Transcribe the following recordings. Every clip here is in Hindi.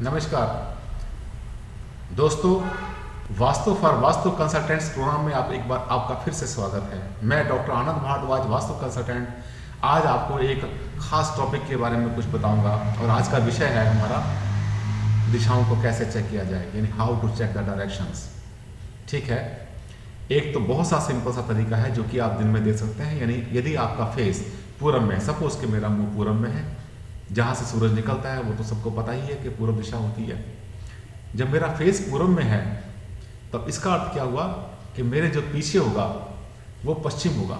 नमस्कार दोस्तों, vastu for vastu consultants program में आप एक बार आपका फिर से स्वागत है। मैं डॉक्टर आनंद भारद्वाज, वास्तु कंसल्टेंट। आज आपको एक खास टॉपिक के बारे में कुछ बताऊंगा और आज का विषय है हमारा दिशाओं को कैसे चेक किया जाए, यानी how to check the directions. ठीक है, एक तो बहुत सा सिंपल सा तरीका है जो कि आप दिन में दे सकते हैं। यानी यदि आपका फेस पूरब में, सपोज कि मेरा मुंह पूरब में है, जहाँ से सूरज निकलता है वो तो सबको पता ही है कि पूर्व दिशा होती है। जब मेरा फेस पूरब में है तब इसका अर्थ क्या हुआ कि मेरे जो पीछे होगा वो पश्चिम होगा,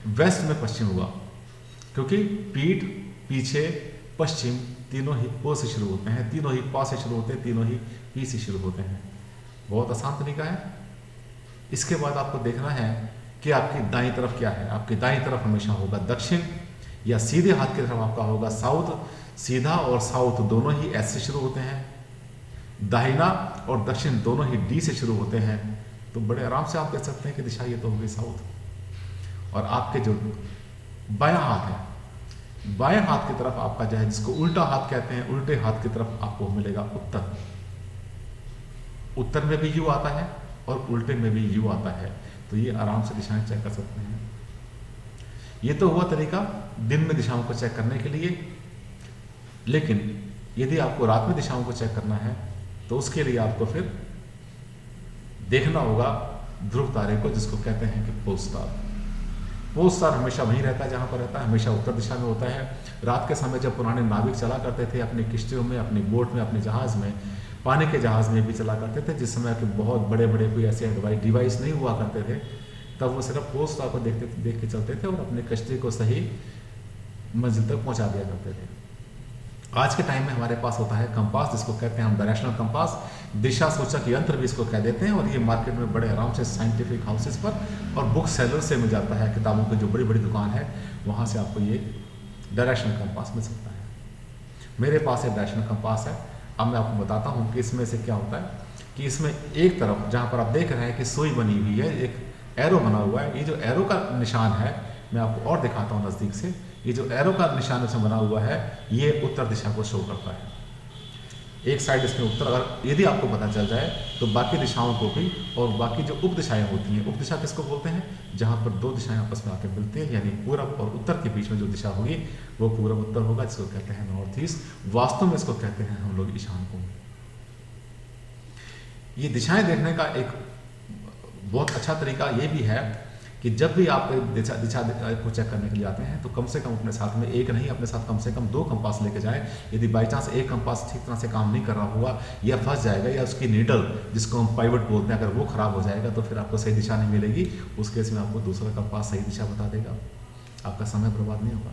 वेस्ट में पश्चिम होगा, क्योंकि पीठ, पीछे, पश्चिम तीनों ही पो से शुरू होते हैं, तीनों ही पा से शुरू होते हैं, तीनों ही पी से शुरू होते हैं। बहुत आसान तरीका है। इसके बाद आपको देखना है कि आपकी दाईं तरफ क्या है। आपकी दाईं तरफ हमेशा होगा दक्षिण, या सीधे हाथ की तरफ आपका होगा साउथ। सीधा और साउथ दोनों ही एस से शुरू होते हैं, दाहिना और दक्षिण दोनों ही डी से शुरू होते हैं। तो बड़े आराम से आप कह सकते हैं कि दिशा ये तो होगी साउथ। और आपके जो बायां हाथ है, बाएं हाथ की तरफ आपका जो है, जिसको उल्टा हाथ कहते हैं, उल्टे हाथ की तरफ आपको मिलेगा उत्तर। उत्तर में भी यू आता है और उल्टे में भी यू आता है। तो ये आराम से दिशाएं चेक कर सकते हैं। ये तो हुआ तरीका दिन में दिशाओं को चेक करने के लिए। लेकिन यदि आपको रात में दिशाओं को चेक करना है तो उसके लिए आपको फिर देखना होगा ध्रुव तारे को, जिसको कहते हैं कि पोल स्टार। पोल स्टार हमेशा वहीं रहता है जहां पर रहता है, हमेशा उत्तर दिशा में होता है। रात के समय जब पुराने नाविक चला करते थे अपनी किश्तियों में, अपनी बोट में, अपने जहाज में, पानी के जहाज में भी चला करते थे, जिस समय के बहुत बड़े बड़े कोई ऐसे डिवाइस नहीं हुआ करते थे, तब वो सिर्फ पोल स्टार को देख के चलते थे और अपने कश्ती को सही मंजिल तक पहुंचा दिया करते थे। आज के टाइम में हमारे पास होता है कंपास, जिसको कहते हैं हम डायरेक्शनल कंपास, दिशा सूचक यंत्र भी इसको कह देते हैं। और ये मार्केट में बड़े आराम से साइंटिफिक हाउसेस पर और बुक सेलर से मिल जाता है। किताबों की जो बड़ी बड़ी दुकान है वहाँ से आपको ये डायरेक्शनल कंपास मिल सकता है। मेरे पास एक डायरेक्शनल कंपास है। अब मैं आपको बताता हूँ कि इसमें से क्या होता है कि इसमें एक तरफ जहाँ पर आप देख रहे हैं कि सुई बनी हुई है, एक एरो बना हुआ है। ये जो एरो का निशान है, मैं आपको और दिखाता हूँ नज़दीक से। ये जो एरो का निशान इसमें बना हुआ है, ये उत्तर दिशा को शो करता है। एक साइड इसमें उत्तर, अगर यदि आपको पता चल जाए तो बाकी दिशाओं को भी, और बाकी जो उप दिशाएं होती हैं, उप दिशा किसको बोलते हैं, जहाँ पर दो दिशाएं आपस में आके मिलती हैं, यानी पूरब और उत्तर के बीच में जो दिशा होगी वो पूरब उत्तर होगा, जिसको कहते हैं नॉर्थ ईस्ट। वास्तव में इसको कहते हैं हम लोग ईशान को। ये दिशाएं देखने का एक बहुत अच्छा तरीका ये भी है कि जब भी आप दिशा को चेक करने के लिए आते हैं तो कम से कम अपने साथ में एक नहीं, अपने साथ कम से कम 2 कंपास लेके जाएं। यदि बाई चांस एक कंपास ठीक तरह से काम नहीं कर रहा होगा या फंस जाएगा, या उसकी नीडल, जिसको हम पाइवट बोलते हैं, अगर वो खराब हो जाएगा तो फिर आपको सही दिशा नहीं मिलेगी। उस केस में आपको दूसरा कंपास सही दिशा बता देगा, आपका समय बर्बाद नहीं होगा।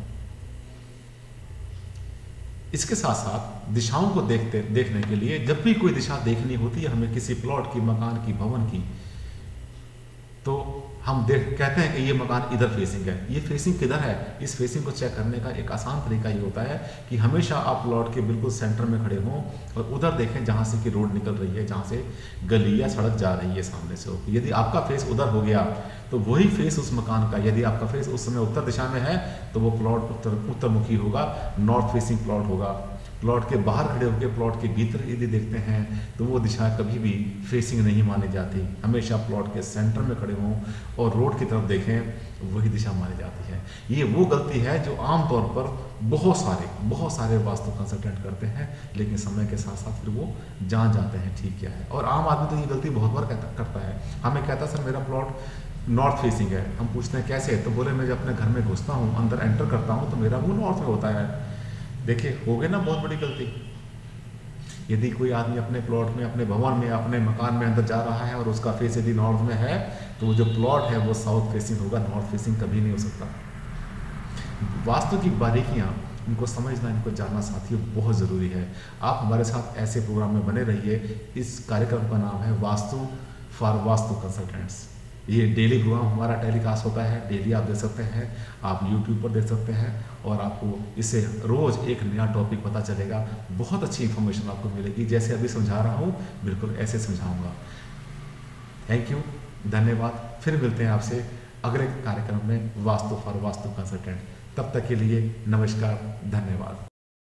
इसके साथ साथ दिशाओं को देखने के लिए जब भी कोई दिशा देखनी होती है हमें, किसी प्लॉट की, मकान की, भवन की, तो हम कहते हैं कि ये मकान इधर फेसिंग है। ये फेसिंग किधर है, इस फेसिंग को चेक करने का एक आसान तरीका ये होता है कि हमेशा आप प्लॉट के बिल्कुल सेंटर में खड़े हों और उधर देखें जहाँ से कि रोड निकल रही है, जहाँ से गली या सड़क जा रही है सामने से। यदि आपका फेस उधर हो गया तो वही फेस उस मकान का, यदि आपका फेस उस समय उत्तर दिशा में है तो वो प्लॉट उत्तरमुखी होगा, नॉर्थ फेसिंग प्लॉट होगा। प्लॉट के बाहर खड़े होकर प्लॉट के भीतर यदि देखते हैं तो वो दिशा कभी भी फेसिंग नहीं मानी जाती। हमेशा प्लॉट के सेंटर में खड़े हों और रोड की तरफ देखें, वही दिशा मानी जाती है। ये वो गलती है जो आमतौर पर बहुत सारे वास्तु कंसल्टेंट करते हैं, लेकिन समय के साथ साथ फिर वो जान जाते हैं ठीक क्या है। और आम आदमी तो ये गलती बहुत बार करता है। हमें कहता है सर मेरा प्लॉट नॉर्थ फेसिंग है। हम पूछते हैं कैसे, तो बोले मैं जब अपने घर में घुसता हूँ, अंदर एंटर करता हूँ तो मेरा मुँह नॉर्थ में होता है। देखिए, हो गई ना बहुत बड़ी गलती। यदि कोई आदमी अपने प्लॉट में, अपने भवन में, अपने मकान में अंदर जा रहा है और उसका फेस यदि नॉर्थ में है तो वो जो प्लॉट है वो साउथ फेसिंग होगा, नॉर्थ फेसिंग कभी नहीं हो सकता। वास्तु की बारीकियां, इनको समझना, इनको जानना साथियों बहुत ज़रूरी है। आप हमारे साथ ऐसे प्रोग्राम में बने रहिए। इस कार्यक्रम का नाम है वास्तु फॉर वास्तु कंसल्टेंट्स। ये डेली प्रोग्राम हमारा टेलीकास्ट होता है, डेली आप देख सकते हैं, आप यूट्यूब पर देख सकते हैं, और आपको इससे रोज़ एक नया टॉपिक पता चलेगा। बहुत अच्छी इन्फॉर्मेशन आपको मिलेगी। जैसे अभी समझा रहा हूँ बिल्कुल ऐसे समझाऊंगा। थैंक यू, धन्यवाद। फिर मिलते हैं आपसे अगले कार्यक्रम में वास्तु फॉर वास्तु कंसल्टेंट। तब तक के लिए नमस्कार, धन्यवाद।